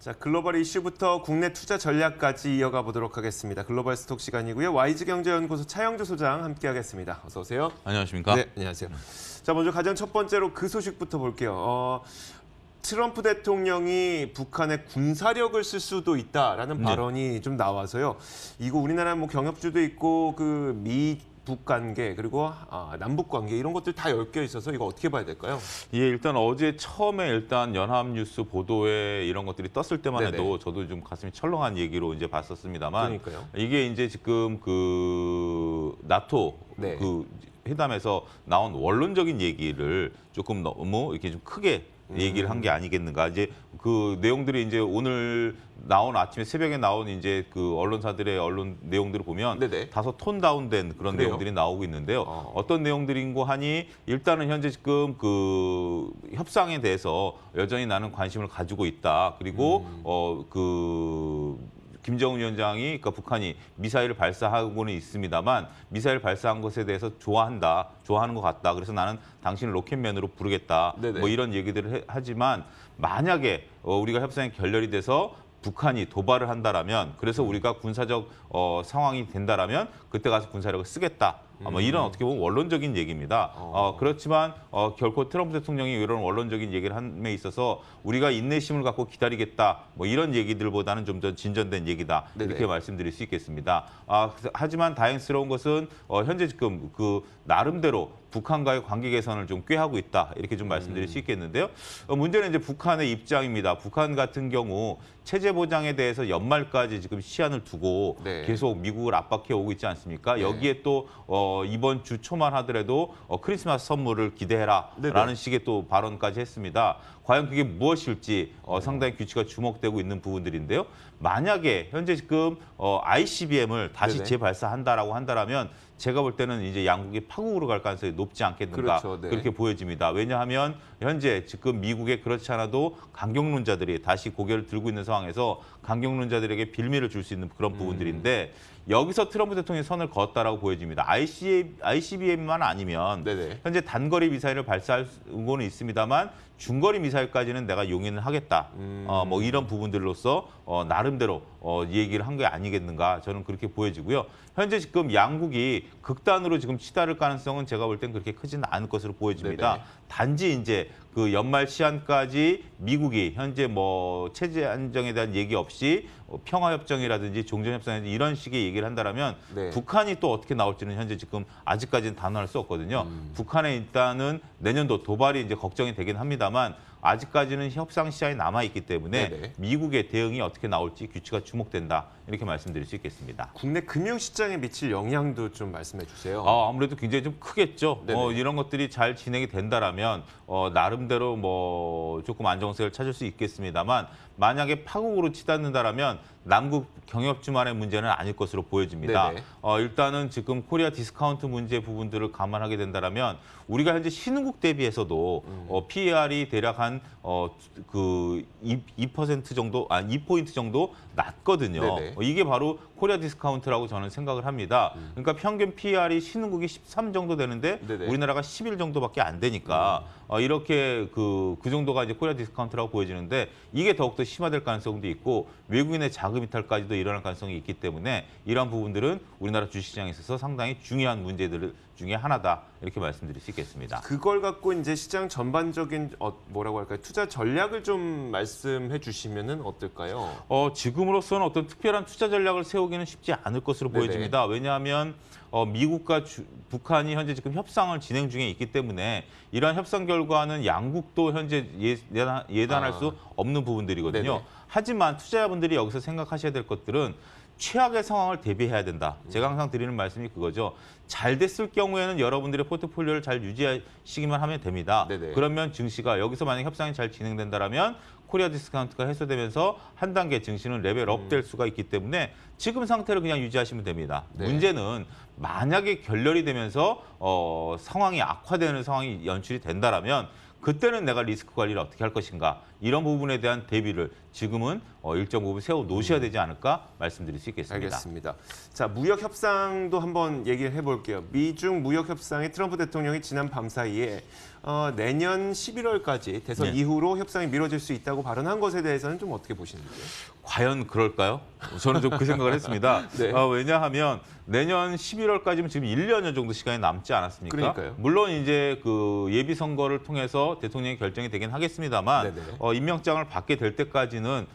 자, 글로벌 이슈부터 국내 투자 전략까지 이어가 보도록 하겠습니다. 글로벌 스톡 시간이고요. YG경제연구소 차영주 소장 함께하겠습니다. 어서 오세요. 안녕하십니까? 네, 안녕하세요. 자, 먼저 가장 첫 번째로 그 소식부터 볼게요. 트럼프 대통령이 북한에 군사력을 쓸 수도 있다라는 발언이 좀 나와서요. 이거 우리나라 뭐 경협주도 있고 그 북 관계 그리고 남북 관계 이런 것들 다 엮여 있어서 이거 어떻게 봐야 될까요? 예, 일단 어제 처음에 연합뉴스 보도에 이런 것들이 떴을 때만 해도 네네. 저도 좀 가슴이 철렁한 얘기로 이제 봤었습니다만 그러니까요. 이게 이제 지금 그 나토 네. 그 회담에서 나온 원론적인 얘기를 조금 너무 이렇게 좀 크게 얘기를 한 게 아니겠는가. 이제 그 내용들이 이제 오늘 나온 아침에 새벽에 나온 이제 그 언론사들의 언론 내용들을 보면 네네. 다소 톤 다운된 그런 그래요? 내용들이 나오고 있는데요. 어떤 내용들인고 하니 일단은 현재 지금 그 협상에 대해서 여전히 나는 관심을 가지고 있다. 그리고 김정은 위원장이 그러니까 북한이 미사일을 발사하고는 있습니다만 미사일 발사한 것에 대해서 좋아하는 것 같다. 그래서 나는 당신을 로켓맨으로 부르겠다. 네네. 뭐 이런 얘기들을 하지만 만약에 우리가 협상이 결렬이 돼서 북한이 도발을 한다라면 그래서 우리가 군사적 상황이 된다라면 그때 가서 군사력을 쓰겠다. 뭐 이런 어떻게 보면 원론적인 얘기입니다. 그렇지만 결코 트럼프 대통령이 이런 원론적인 얘기를 함에 있어서 우리가 인내심을 갖고 기다리겠다. 뭐 이런 얘기들보다는 좀 더 진전된 얘기다. 네네. 이렇게 말씀드릴 수 있겠습니다. 하지만 다행스러운 것은 현재 지금 그 나름대로 북한과의 관계 개선을 좀 꾀하고 있다. 이렇게 좀 말씀드릴 수 있겠는데요. 문제는 이제 북한의 입장입니다. 북한 같은 경우 체제 보장에 대해서 연말까지 지금 시한을 두고 네. 계속 미국을 압박해 오고 있지 않습니까? 네. 여기에 또 이번 주 초만 하더라도 크리스마스 선물을 기대해라라는 네네. 식의 또 발언까지 했습니다. 과연 그게 무엇일지 상당히 규칙가 주목되고 있는 부분들인데요. 만약에 현재 지금 ICBM을 다시 네네. 재발사한다라고 한다면 제가 볼 때는 이제 양국이 파국으로 갈 가능성이 높지 않겠는가 그렇죠, 네. 그렇게 보여집니다. 왜냐하면 현재 지금 미국에 그렇지 않아도 강경론자들이 다시 고개를 들고 있는 상황에서 강경론자들에게 빌미를 줄 수 있는 그런 부분들인데 여기서 트럼프 대통령이 선을 그었다라고 보여집니다. ICBM만 아니면 네네. 현재 단거리 미사일을 발사할 거는 있습니다만 중거리 미사일까지는 내가 용인을 하겠다. 뭐 이런 부분들로서 나름대로 얘기를 한 게 아니겠는가 저는 그렇게 보여지고요. 현재 지금 양국이 극단으로 지금 치달을 가능성은 제가 볼 땐 그렇게 크지는 않을 것으로 보여집니다. 네네. 단지 이제 그 연말 시한까지 미국이 현재 뭐 체제 안정에 대한 얘기 없이 평화협정이라든지 종전협상이라든지 이런 식의 얘기를 한다면 네. 북한이 또 어떻게 나올지는 현재 지금 아직까지는 단언할 수 없거든요. 북한에 일단은 내년도 도발이 이제 걱정이 되긴 합니다만 아직까지는 협상 시한이 남아 있기 때문에 네네. 미국의 대응이 어떻게 나올지 규칙가 주목된다 이렇게 말씀드릴 수 있겠습니다. 국내 금융시장에 미칠 영향도 좀 말씀해 주세요. 아무래도 굉장히 좀 크겠죠. 네네. 이런 것들이 잘 진행이 된다라면 나름대로 뭐 조금 안정세를 찾을 수 있겠습니다만 만약에 파국으로 치닫는다라면 남북 경협주만의 문제는 아닐 것으로 보여집니다. 네네. 일단은 지금 코리아 디스카운트 문제 부분들을 감안하게 된다라면 우리가 현재 신흥국 대비해서도 PER이 대략 한 그 2% 정도, 2포인트 정도 낮거든요. 네네. 이게 바로 코리아 디스카운트라고 저는 생각을 합니다. 그러니까 평균 PER이 신흥국이 13 정도 되는데 네네. 우리나라가 11 정도밖에 안 되니까 이렇게 그 정도가 이제 코리아 디스카운트라고 보여지는데 이게 더욱더 심화될 가능성도 있고 외국인의 자금 이탈까지도 일어날 가능성이 있기 때문에 이러한 부분들은 우리나라 주식시장에 있어서 상당히 중요한 문제들 중에 하나다 이렇게 말씀드릴 수 있겠습니다. 그걸 갖고 이제 시장 전반적인 뭐라고 할까요? 투자 전략을 좀 말씀해 주시면은 어떨까요? 지금으로서는 어떤 특별한 투자 전략을 세우기는 쉽지 않을 것으로 네네. 보여집니다. 왜냐하면 미국과 북한이 현재 지금 협상을 진행 중에 있기 때문에 이러한 협상 결과는 양국도 현재 예단할 수 없는 부분들이거든요. 네네. 하지만 투자자분들이 여기서 생각하셔야 될 것들은 최악의 상황을 대비해야 된다. 제가 항상 드리는 말씀이 그거죠. 잘 됐을 경우에는 여러분들의 포트폴리오를 잘 유지하시기만 하면 됩니다. 네네. 그러면 증시가 여기서 만약 협상이 잘 진행된다라면 코리아 디스카운트가 해소되면서 한 단계 증시는 레벨업 될 수가 있기 때문에 지금 상태를 그냥 유지하시면 됩니다. 네. 문제는 만약에 결렬이 되면서 상황이 악화되는 상황이 연출이 된다라면 그때는 내가 리스크 관리를 어떻게 할 것인가 이런 부분에 대한 대비를 지금은 일정 부분 세워 놓으셔야 되지 않을까 말씀드릴 수 있겠습니다. 알겠습니다. 자, 무역 협상도 한번 얘기를 해볼게요. 미중 무역 협상에 트럼프 대통령이 지난 밤 사이에 내년 11월까지 대선 네. 이후로 협상이 미뤄질 수 있다고 발언한 것에 대해서는 좀 어떻게 보시는지요? 과연 그럴까요? 저는 좀 그 생각을 했습니다. 네. 왜냐하면 내년 11월까지면 지금 1년여 정도 시간이 남지 않았습니까? 그러니까요. 물론 이제 그 예비 선거를 통해서 대통령이 결정이 되긴 하겠습니다만 네네. 임명장을 받게 될 때까지는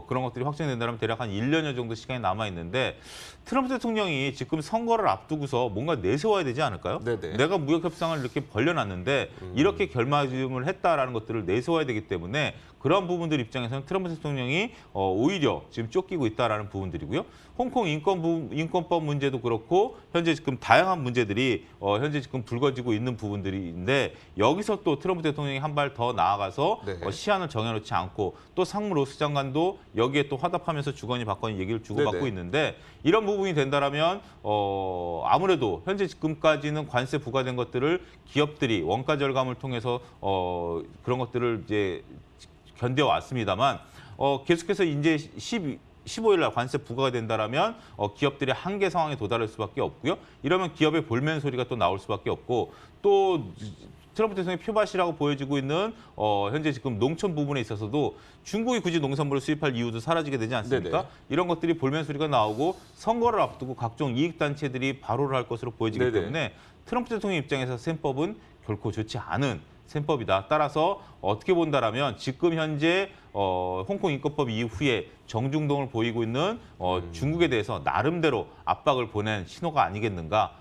그런 것들이 확정된다면 대략 한 1년여 정도 시간이 남아 있는데 트럼프 대통령이 지금 선거를 앞두고서 뭔가 내세워야 되지 않을까요? 네네. 내가 무역 협상을 이렇게 벌려놨는데 이렇게 결말을 했다라는 것들을 내세워야 되기 때문에 그런 부분들 입장에서는 트럼프 대통령이 오히려 지금 쫓기고 있다라는 부분들이고요. 홍콩 인권법 문제도 그렇고 현재 지금 다양한 문제들이 현재 지금 불거지고 있는 부분들인데 여기서 또 트럼프 대통령이 한 발 더 나아가서 네. 시한을 정해놓지 않고 또 상무 로스 장관도 여기에 또 화답하면서 주거니 받거니 얘기를 주고받고 네네. 있는데 이런 부분이 된다라면 아무래도 현재 지금까지는 관세 부과된 것들을 기업들이 원가 절감을 통해서 그런 것들을 이제 견뎌왔습니다만 계속해서 이제 15일 날 관세 부과가 된다라면 기업들이 한계 상황에 도달할 수밖에 없고요. 이러면 기업의 볼멘 소리가 또 나올 수밖에 없고 또 트럼프 대통령의 표밭이라고 보여지고 있는 현재 지금 농촌 부분에 있어서도 중국이 굳이 농산물을 수입할 이유도 사라지게 되지 않습니까? 네네. 이런 것들이 볼멘 소리가 나오고 선거를 앞두고 각종 이익단체들이 발호를 할 것으로 보여지기 네네. 때문에 트럼프 대통령 입장에서 셈법은 결코 좋지 않은 셈법이다. 따라서 어떻게 본다라면 지금 현재 홍콩 인권법 이후에 정중동을 보이고 있는 중국에 대해서 나름대로 압박을 보낸 신호가 아니겠는가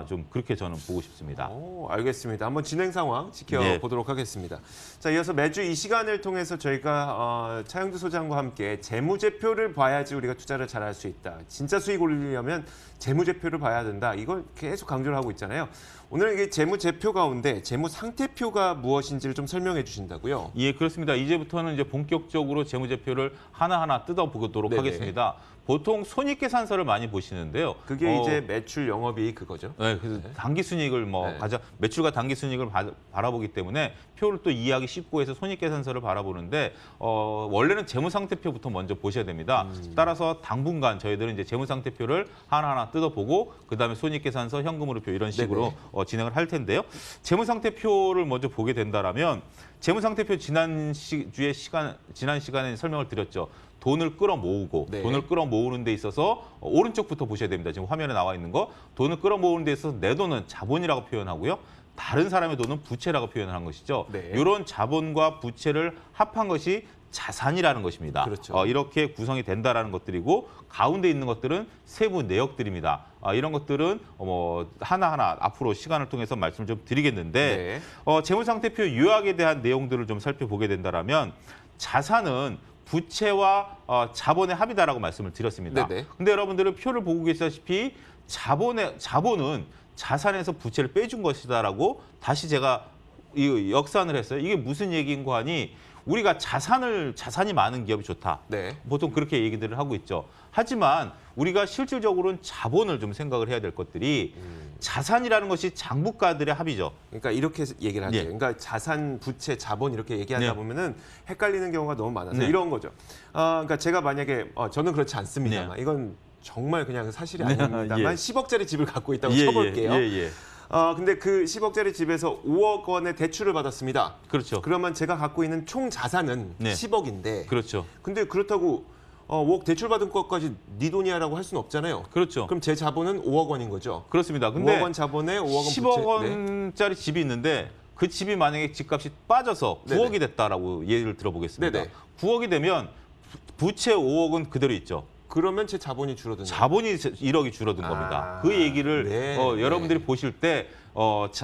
좀 그렇게 저는 보고 싶습니다. 알겠습니다. 한번 진행 상황 지켜보도록 하겠습니다. 자, 이어서 매주 이 시간을 통해서 저희가 차영두 소장과 함께 재무제표를 봐야지 우리가 투자를 잘할 수 있다. 진짜 수익 올리려면 재무제표를 봐야 된다. 이걸 계속 강조를 하고 있잖아요. 오늘 이게 재무제표 가운데 재무상태표가 무엇인지를 좀 설명해 주신다고요? 예, 그렇습니다. 이제부터는 이제 본격적으로 재무제표를 하나하나 뜯어보도록 네네. 하겠습니다. 보통 손익계산서를 많이 보시는데요. 그게 이제 매출 영업이익 그거죠? 네, 그래서 당기순이익을 네. 가장 매출과 당기순이익을 바라보기 때문에 표를 또 이해하기 쉽고 해서 손익계산서를 바라보는데 원래는 재무상태표부터 먼저 보셔야 됩니다. 따라서 당분간 저희들은 이제 재무상태표를 하나하나 뜯어보고 그다음에 손익계산서, 현금흐름표 이런 식으로 진행을 할 텐데요. 재무상태표를 먼저 보게 된다라면 재무상태표 지난 시간에 설명을 드렸죠. 돈을 끌어모으고 네. 돈을 끌어모으는 데 있어서 오른쪽부터 보셔야 됩니다. 지금 화면에 나와 있는 거. 돈을 끌어모으는 데 있어서 내 돈은 자본이라고 표현하고요. 다른 사람의 돈은 부채라고 표현한 것이죠. 네. 이런 자본과 부채를 합한 것이 자산이라는 것입니다. 그렇죠. 이렇게 구성이 된다라는 것들이고 가운데 있는 것들은 세부 내역들입니다. 이런 것들은 하나하나 앞으로 시간을 통해서 말씀을 좀 드리겠는데 재무상태표 요약에 대한 내용들을 좀 살펴보게 된다라면 자산은 부채와 자본의 합이다라고 말씀을 드렸습니다. 근데 여러분들은 표를 보고 계시다시피 자본은 자산에서 부채를 빼준 것이다라고 다시 제가 역산을 했어요. 이게 무슨 얘기인고 하니 우리가 자산이 많은 기업이 좋다. 보통 그렇게 얘기들을 하고 있죠. 하지만 우리가 실질적으로는 자본을 좀 생각을 해야 될 것들이 자산이라는 것이 장부가들의 합이죠. 그러니까 이렇게 얘기를 하죠. 그러니까 자산, 부채, 자본 이렇게 얘기하다 보면은 헷갈리는 경우가 너무 많아서 이런 거죠. 그러니까 제가 만약에 저는 그렇지 않습니다만 이건 정말 그냥 사실이 아닙니다만 10억짜리 집을 갖고 있다고 쳐볼게요. 근데 그 10억짜리 집에서 5억 원의 대출을 받았습니다. 그렇죠. 그러면 제가 갖고 있는 총 자산은 10억인데. 그렇죠. 근데 그렇다고 5억 대출 받은 것까지 네 돈이야라고 할 수는 없잖아요. 그렇죠. 그럼 제 자본은 5억 원인 거죠. 그렇습니다. 근데 5억 원 자본에 5억 원 10억 원짜리 집이 있는데 그 집이 만약에 집값이 빠져서 9억이 됐다라고 예를 들어보겠습니다. 9억이 되면 부채 5억은 그대로 있죠. 그러면 제 자본이 줄어드는 자본이 1억이 줄어든 겁니다. 그 얘기를 여러분들이 보실 때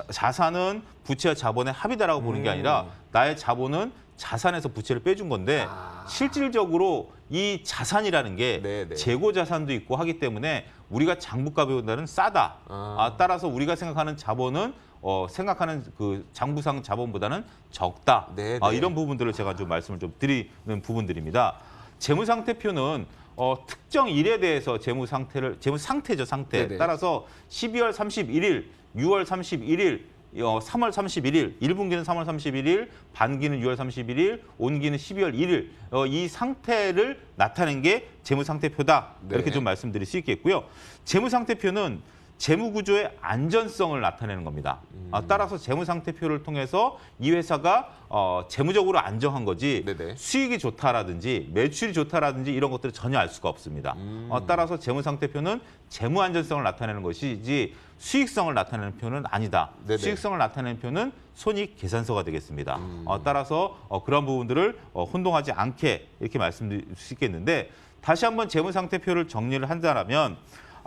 자산은 부채와 자본의 합이다라고 보는 게 아니라 나의 자본은 자산에서 부채를 빼준 건데 실질적으로 이 자산이라는 게 재고 자산도 있고 하기 때문에 우리가 장부가보다는 싸다. 따라서 우리가 생각하는 자본은 생각하는 그 장부상 자본보다는 적다. 이런 부분들을 제가 좀 말씀을 좀 드리는 부분들입니다. 재무상태표는 특정 일에 대해서 재무상태죠, 상태. 따라서 12월 31일, 6월 31일 3월 31일, 1분기는 3월 31일, 반기는 6월 31일, 온기는 12월 1일 이 상태를 나타낸 게 재무상태표다. 네. 이렇게 좀 말씀드릴 수 있겠고요. 재무상태표는 재무구조의 안전성을 나타내는 겁니다. 따라서 재무상태표를 통해서 이 회사가 재무적으로 안정한 거지 네네. 수익이 좋다라든지 매출이 좋다라든지 이런 것들을 전혀 알 수가 없습니다. 따라서 재무상태표는 재무 안전성을 나타내는 것이지 수익성을 나타내는 표는 아니다. 네네. 수익성을 나타내는 표는 손익 계산서가 되겠습니다. 따라서 그런 부분들을 혼동하지 않게 이렇게 말씀드릴 수 있겠는데 다시 한번 재무상태표를 정리를 한다면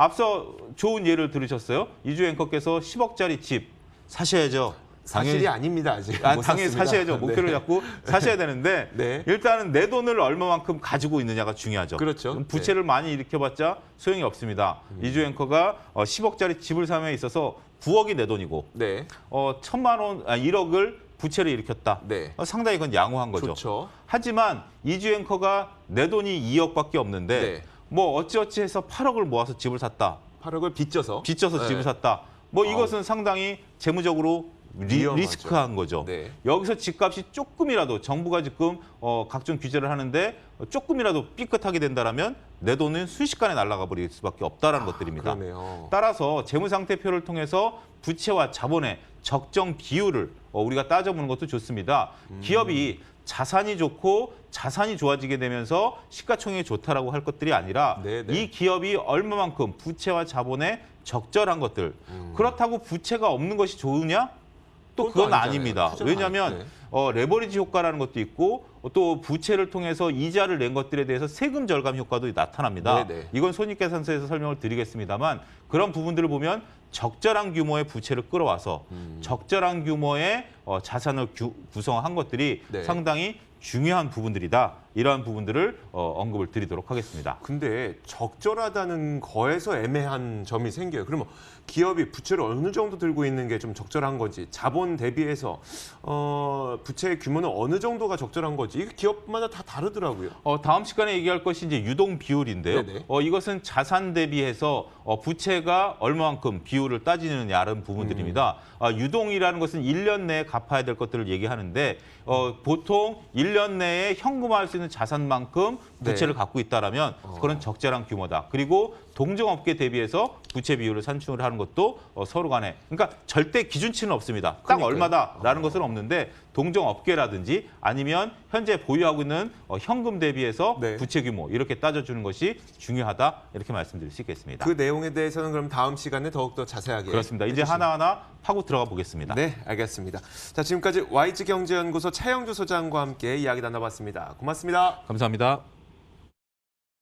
앞서 좋은 예를 들으셨어요. 이주 앵커께서 10억짜리 집 사셔야죠. 사실이 아닙니다. 아직. 못 당연히 샀습니다. 사셔야죠. 네. 목표를 잡고 사셔야 되는데 네. 일단은 내 돈을 얼마만큼 가지고 있느냐가 중요하죠. 그렇죠. 부채를 많이 일으켜봤자 소용이 없습니다. 이주 앵커가 10억짜리 집을 삼에 있어서 9억이 내 돈이고 네. 1억을 부채를 일으켰다. 네. 상당히 그건 양호한 거죠. 좋죠. 하지만 이주 앵커가 내 돈이 2억밖에 없는데 네. 뭐 어찌어찌 해서 8억을 모아서 집을 샀다. 8억을 빚져서. 빚져서 네. 집을 샀다. 뭐 이것은 상당히 재무적으로 위험하죠. 리스크한 거죠. 네. 여기서 집값이 조금이라도 정부가 지금 각종 규제를 하는데 조금이라도 삐끗하게 된다라면 내 돈은 순식간에 날아가 버릴 수밖에 없다라는 것들입니다. 그러네요. 따라서 재무상태표를 통해서 부채와 자본의 적정 비율을 우리가 따져보는 것도 좋습니다. 기업이 자산이 좋고 자산이 좋아지게 되면서 시가총액이 좋다라고 할 것들이 아니라 네네. 이 기업이 얼마만큼 부채와 자본에 적절한 것들. 그렇다고 부채가 없는 것이 좋으냐? 또 그건 그건 또 아니잖아요. 아닙니다. 투자가 왜냐하면 아닌데. 레버리지 효과라는 것도 있고 또 부채를 통해서 이자를 낸 것들에 대해서 세금 절감 효과도 나타납니다. 네네. 이건 손익계산서에서 설명을 드리겠습니다만 그런 부분들을 보면 적절한 규모의 부채를 끌어와서 적절한 규모의 자산을 구성한 것들이 네. 상당히 중요한 부분들이다. 이러한 부분들을 언급을 드리도록 하겠습니다. 근데 적절하다는 거에서 애매한 점이 생겨요. 그러면 기업이 부채를 어느 정도 들고 있는 게 좀 적절한 건지, 자본 대비해서 부채의 규모는 어느 정도가 적절한 건지 이게 기업마다 다 다르더라고요. 다음 시간에 얘기할 것이 이제 유동 비율인데요. 네네. 이것은 자산 대비해서 부채가 얼마만큼 비율을 따지느냐는 부분들입니다. 유동이라는 것은 1년 내에 갚아야 될 것들을 얘기하는데 보통 1년 내에 현금화할 수 있는 자산만큼 부채를 네. 갖고 있다라면 그건 적절한 규모다. 그리고 동종업계 대비해서 부채 비율을 산출을 하는 것도 서로 간에 그러니까 절대 기준치는 없습니다. 딱 그러니까요. 얼마다라는 것은 없는데 동종업계라든지 아니면 현재 보유하고 있는 현금 대비해서 네. 부채 규모 이렇게 따져주는 것이 중요하다 이렇게 말씀드릴 수 있겠습니다. 그 내용에 대해서는 그럼 다음 시간에 더욱더 자세하게 그렇습니다. 이제 해주시면. 하나하나 파고 들어가 보겠습니다. 네, 알겠습니다. 자, 지금까지 YG경제연구소 차영주 소장과 함께 이야기 나눠봤습니다. 고맙습니다. 감사합니다.